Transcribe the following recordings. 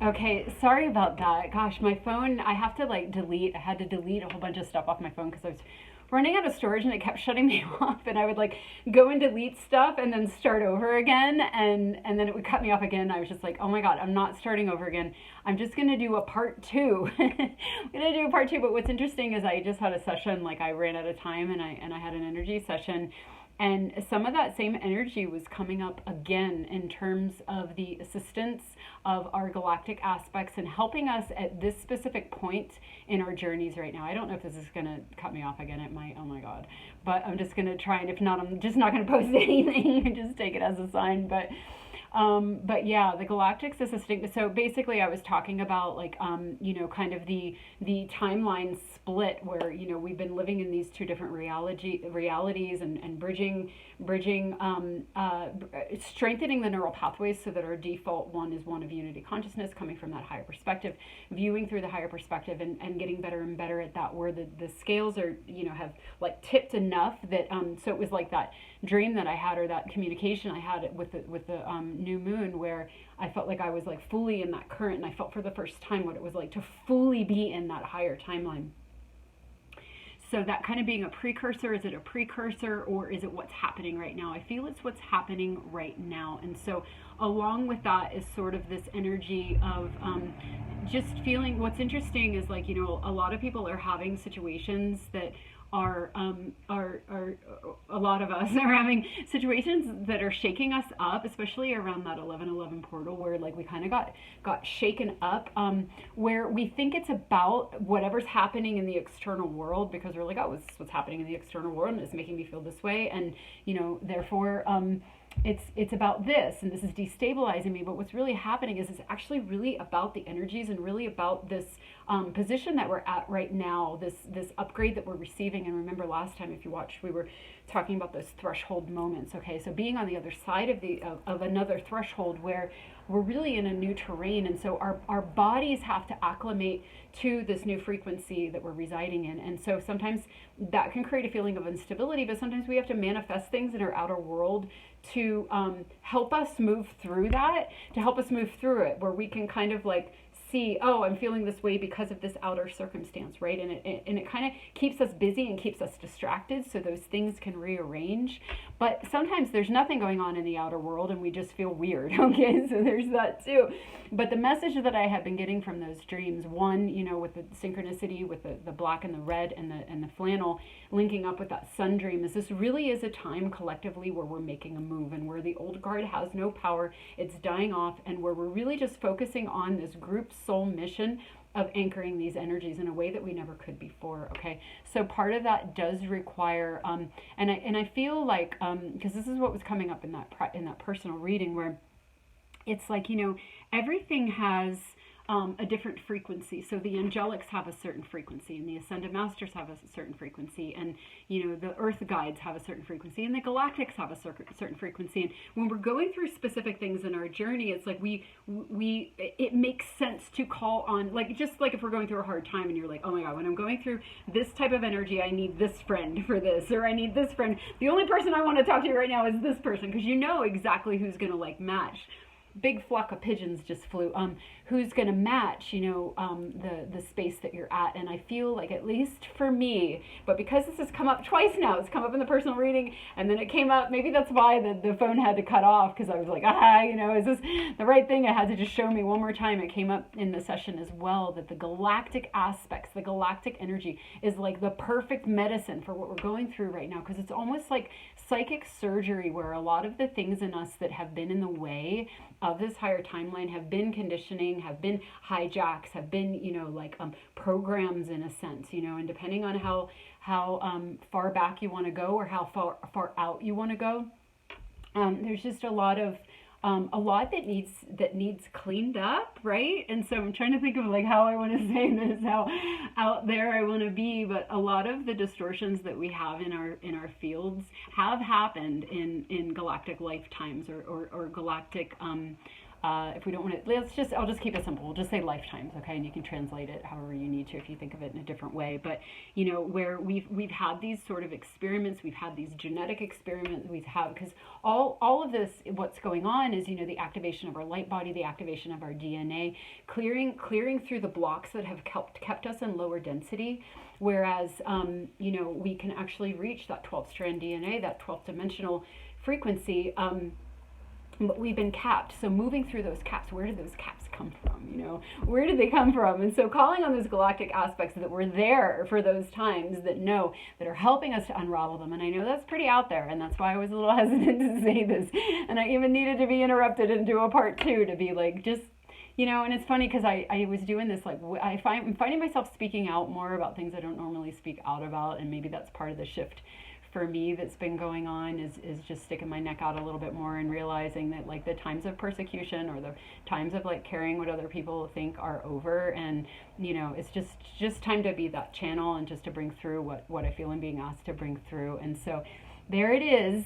Okay, sorry about that. Gosh, my phone, I have to like delete, I had to delete a whole bunch of stuff off my phone because I was running out of storage and it kept shutting me off, and I would like go and delete stuff and then start over again, and then it would cut me off again. I was just like, "Oh my God, I'm not starting over again. I'm just going to do a part 2." I'm going to do a part 2, but what's interesting is I just had a session, like I ran out of time, and I had an energy session, and some of that same energy was coming up again in terms of the assistance of our galactic aspects and helping us at this specific point in our journeys right now. I don't know if this is going to cut me off again. It might, oh my God. But I'm just going to try, and if not, I'm just not going to post anything and just take it as a sign. But yeah, the Galactic's assisting. So basically, I was talking about like kind of the timeline split where we've been living in these two different realities, and bridging strengthening the neural pathways so that our default one is one of unity consciousness, coming from that higher perspective, viewing through the higher perspective, and getting better and better at that, where the scales are have like tipped enough that so it was like that dream that I had, or that communication I had with the new moon, where I felt like I was like fully in that current, and I felt for the first time what it was like to fully be in that higher timeline. So that kind of being a precursor, is it a precursor or is it what's happening right now? I feel it's what's happening right now. And so along with that is sort of this energy of just feeling, what's interesting is like, a lot of people are having situations that are a lot of us are having situations that are shaking us up, especially around that 11:11 portal, where like we kind of got shaken up, where we think it's about whatever's happening in the external world, because we're like, oh, this is what's happening in the external world and it's making me feel this way, and therefore it's about this, and this is destabilizing me. But what's really happening is it's actually really about the energies, and really about this position that we're at right now, this upgrade that we're receiving. And remember last time, if you watched, we were talking about those threshold moments. Okay, so being on the other side of another threshold where we're really in a new terrain, and so our bodies have to acclimate to this new frequency that we're residing in. And so sometimes that can create a feeling of instability, but sometimes we have to manifest things in our outer world to help us move through that, to help us move through it, where we can kind of like see, oh, I'm feeling this way because of this outer circumstance, right? And it kind of keeps us busy and keeps us distracted, so those things can rearrange. But sometimes there's nothing going on in the outer world and we just feel weird. Okay, so there's that too. But the message that I have been getting from those dreams, one, with the synchronicity with the black and the red and the flannel linking up with that sun dream, is this really is a time collectively where we're making a move, and where the old guard has no power, it's dying off, and where we're really just focusing on this group soul mission of anchoring these energies in a way that we never could before. Okay, so part of that does require and I feel like because this is what was coming up in that personal reading, where it's like everything has a different frequency. So the angelics have a certain frequency, and the ascended masters have a certain frequency, and the earth guides have a certain frequency, and the galactics have a certain frequency. And when we're going through specific things in our journey, it's like it makes sense to call on, like, just like if we're going through a hard time and you're like, oh my God, when I'm going through this type of energy, I need this friend for this, or I need this friend. The only person I want to talk to right now is this person, because exactly who's going to like match. Big flock of pigeons just flew. Who's going to match, the space that you're at? And I feel like, at least for me, but because this has come up twice now, it's come up in the personal reading, and then it came up. Maybe that's why the phone had to cut off, because I was like, is this the right thing? It had to just show me one more time. It came up in the session as well, that the galactic aspects, the galactic energy, is like the perfect medicine for what we're going through right now, because it's almost like psychic surgery, where a lot of the things in us that have been in the way of this higher timeline have been conditioning, have been hijacks, have been programs in a sense, and depending on how far back you want to go, or how far out you want to go, there's just a lot that needs cleaned up, right? And so I'm trying to think of like how I want to say this, how out there I want to be. But a lot of the distortions that we have in our fields have happened in galactic lifetimes, or galactic if we don't want to, I'll just keep it simple. We'll just say lifetimes, okay? And you can translate it however you need to if you think of it in a different way. But, you know, where we've had these sort of experiments, we've had these genetic experiments, because all of this, what's going on is, you know, the activation of our light body, the activation of our DNA, clearing through the blocks that have kept us in lower density. Whereas, you know, we can actually reach that 12th strand DNA, that 12th dimensional frequency, but we've been capped. So moving through those caps, where did those caps come from? You know, where did they come from? And so calling on those galactic aspects that were there for those times, that are helping us to unravel them. And I know that's pretty out there, and that's why I was a little hesitant to say this. And I even needed to be interrupted and do a part 2 to be like, just, you know. And it's funny because I was doing this, like, I'm finding myself speaking out more about things I don't normally speak out about, and maybe that's part of the shift for me that's been going on, is just sticking my neck out a little bit more and realizing that, like, the times of persecution or the times of, like, caring what other people think are over. And, you know, it's just time to be that channel and just to bring through what I feel I'm being asked to bring through. And so there it is,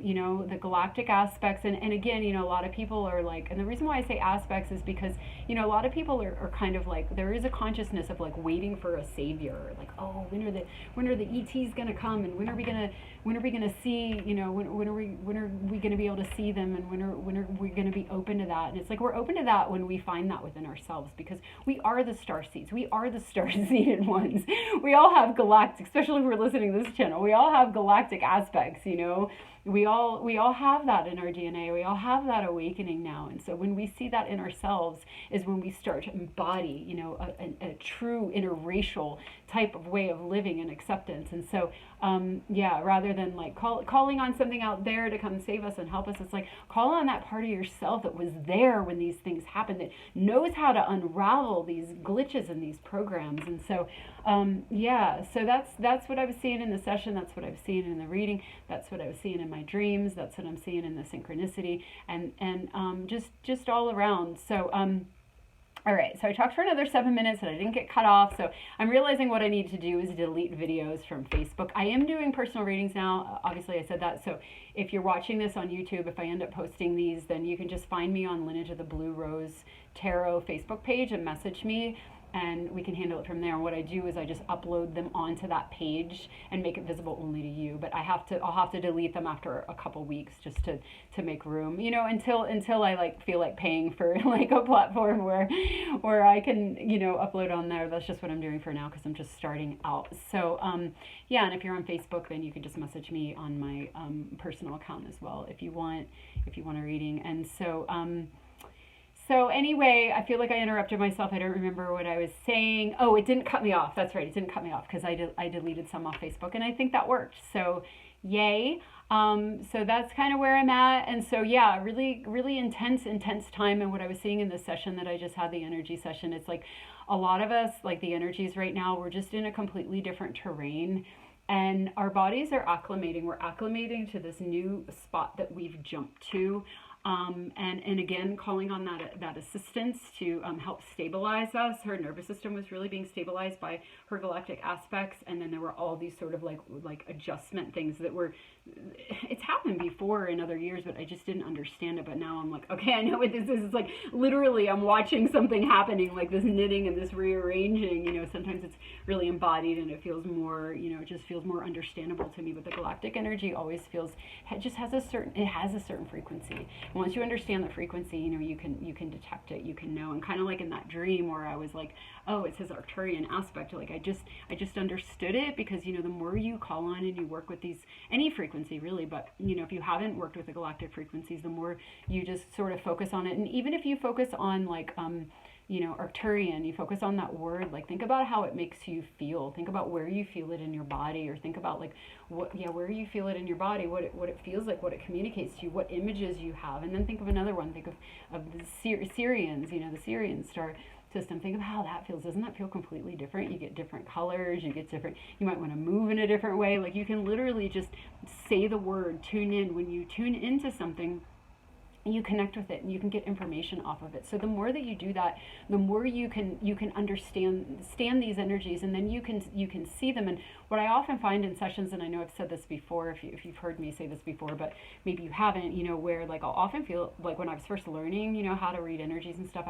you know, the galactic aspects. And again, you know, a lot of people are like, and the reason why I say aspects is because, you know, a lot of people are kind of like, there is a consciousness of like waiting for a savior, like, oh, when are the ETs gonna come, and when are we gonna see, you know, when are we gonna be able to see them, and when are we gonna be open to that? And it's like, we're open to that when we find that within ourselves, because we are the starseeds, we are the star-seeded ones. We all have galactic, especially if we're listening to this channel, we all have galactic aspects, you know. We all have that in our DNA. We all have that awakening now. And so when we see that in ourselves is when we start to embody, you know, a true interracial type of way of living and acceptance. And so, yeah, rather than like calling on something out there to come save us and help us, it's like, call on that part of yourself that was there when these things happened, that knows how to unravel these glitches in these programs. And so, yeah, so that's what I was seeing in the session. That's what I was seeing in the reading. That's what I was seeing in my dreams. That's what I'm seeing in the synchronicity, and just all around. So, all right, so I talked for another 7 minutes and I didn't get cut off. So I'm realizing what I need to do is delete videos from Facebook. I am doing personal readings now. Obviously I said that. So if you're watching this on YouTube, if I end up posting these, then you can just find me on Lineage of the Blue Rose Tarot Facebook page and message me, and we can handle it from there. And what I do is I just upload them onto that page and make it visible only to you. But I'll have to delete them after a couple weeks just to make room, you know, until I like feel like paying for like a platform where I can, you know, upload on there. That's just what I'm doing for now because I'm just starting out. So yeah, and if you're on Facebook, then you can just message me on my personal account as well if you want a reading. And so so anyway, I feel like I interrupted myself. I don't remember what I was saying. Oh, it didn't cut me off. That's right. It didn't cut me off because I deleted some off Facebook, and I think that worked. So yay. So that's kind of where I'm at. And so, yeah, really, really intense time. And what I was seeing in this session that I just had, the energy session, it's like a lot of us, like the energies right now, we're just in a completely different terrain. And our bodies are acclimating. We're acclimating to this new spot that we've jumped to. And again, calling on that assistance to help stabilize us. Her nervous system was really being stabilized by her galactic aspects, and then there were all these sort of like adjustment things that were, it's happened before in other years, but I just didn't understand it. But now I'm like, okay, I know what this is. It's like literally I'm watching something happening, like this knitting and this rearranging. You know, sometimes it's really embodied and it feels more, you know, it just feels more understandable to me. But the galactic energy always feels, it just has a certain frequency. Once you understand the frequency, you know, you can detect it, you can know. And kind of like in that dream where I was like, oh, it's his Arcturian aspect. Like I just understood it because, you know, the more you call on and you work with these, any frequency really, but, you know, if you haven't worked with the galactic frequencies, the more you just sort of focus on it. And even if you focus on like, you know, Arcturian, you focus on that word, like think about how it makes you feel. Think about where you feel it in your body, or think about like where you feel it in your body, what it feels like, what it communicates to you, what images you have. And then think of another one, think of the Sirians, you know, the Sirian star system. Think of how that feels. Doesn't that feel completely different? You get different colors, you might want to move in a different way. Like you can literally just say the word, tune in. When you tune into something, you connect with it and you can get information off of it. So the more that you do that, the more you can understand these energies, and then you can see them. And what I often find in sessions, and I know I've said this before, if you've heard me say this before, but maybe you haven't, where like I'll often feel like when I was first learning, how to read energies and stuff,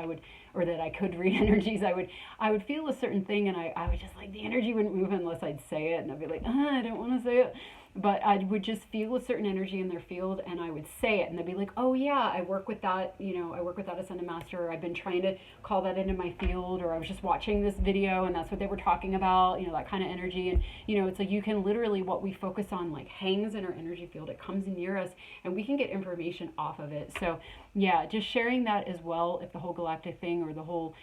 or that I could read energies, I would feel a certain thing, and I would just like, the energy wouldn't move unless I'd say it, and I'd be like, I don't want to say it. But I would just feel a certain energy in their field, and I would say it, and they'd be like, oh yeah, I work with that, I work with that Ascended Master, or I've been trying to call that into my field, or I was just watching this video and that's what they were talking about, that kind of energy. And it's like, you can literally, what we focus on like hangs in our energy field, it comes near us, and we can get information off of it. So yeah, just sharing that as well, if the whole galactic thing, or the whole,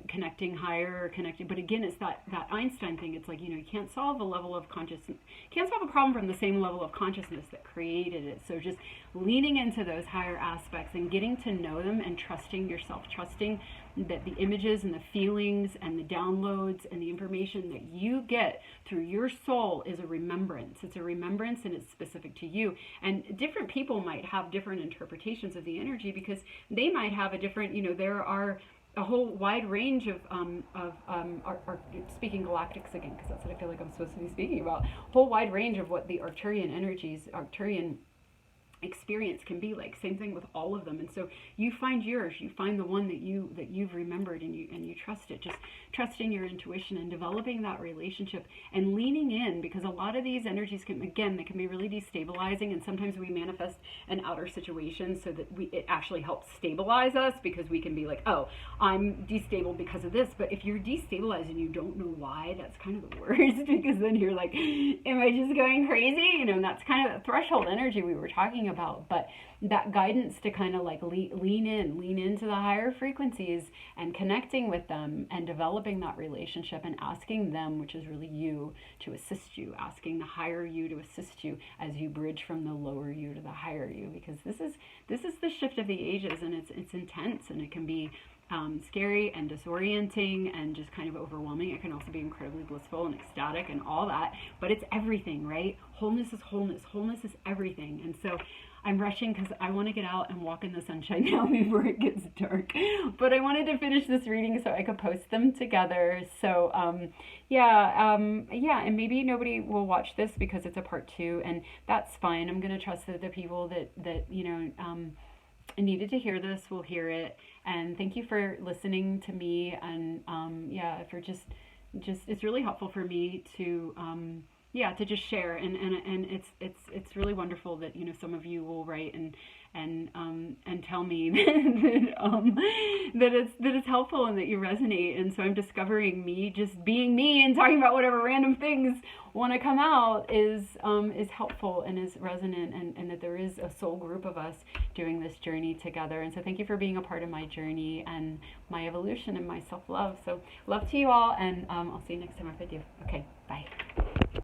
connecting higher, or connecting, but again, it's that Einstein thing. It's like, you can't solve a level of consciousness, can't solve a problem from the same level of consciousness that created it. So just leaning into those higher aspects and getting to know them, and trusting yourself, trusting that the images and the feelings and the downloads and the information that you get through your soul is a remembrance. It's a remembrance, and it's specific to you. And different people might have different interpretations of the energy, because they might have a different, there are a whole wide range of speaking galactics again, because that's what I feel like I'm supposed to be speaking about, whole wide range of what the Arcturian energies, Arcturian experience can be like. Same thing with all of them. And so you find yours, you find the one that you've remembered, and you trust it. Just trusting your intuition and developing that relationship and leaning in, because a lot of these energies can, again, they can be really destabilizing, and sometimes we manifest an outer situation so that it actually helps stabilize us, because we can be like, oh, I'm destabilized because of this. But if you're destabilized and you don't know why, that's kind of the worst, because then you're like, am I just going crazy? And that's kind of a threshold energy we were talking about. But that guidance to kind of like lean into the higher frequencies and connecting with them and developing that relationship, and asking them, which is really you, to assist you, asking the higher you to assist you as you bridge from the lower you to the higher you, because this is the shift of the ages, and it's intense, and it can be scary and disorienting and just kind of overwhelming. It can also be incredibly blissful and ecstatic and all that, but it's everything, right? Wholeness is wholeness. Wholeness is everything. And so I'm rushing because I want to get out and walk in the sunshine now before it gets dark. But I wanted to finish this reading so I could post them together. So and maybe nobody will watch this because it's a part 2, and that's fine. I'm going to trust that the people that needed to hear this will hear it. And thank you for listening to me, and for just it's really helpful for me to to just share, and it's really wonderful that some of you will write and tell me that it's helpful and that you resonate. And so I'm discovering me just being me and talking about whatever random things want to come out is helpful and is resonant, and that there is a soul group of us doing this journey together. And so thank you for being a part of my journey and my evolution and my self-love. So love to you all, and I'll see you next time if I do. Okay, bye.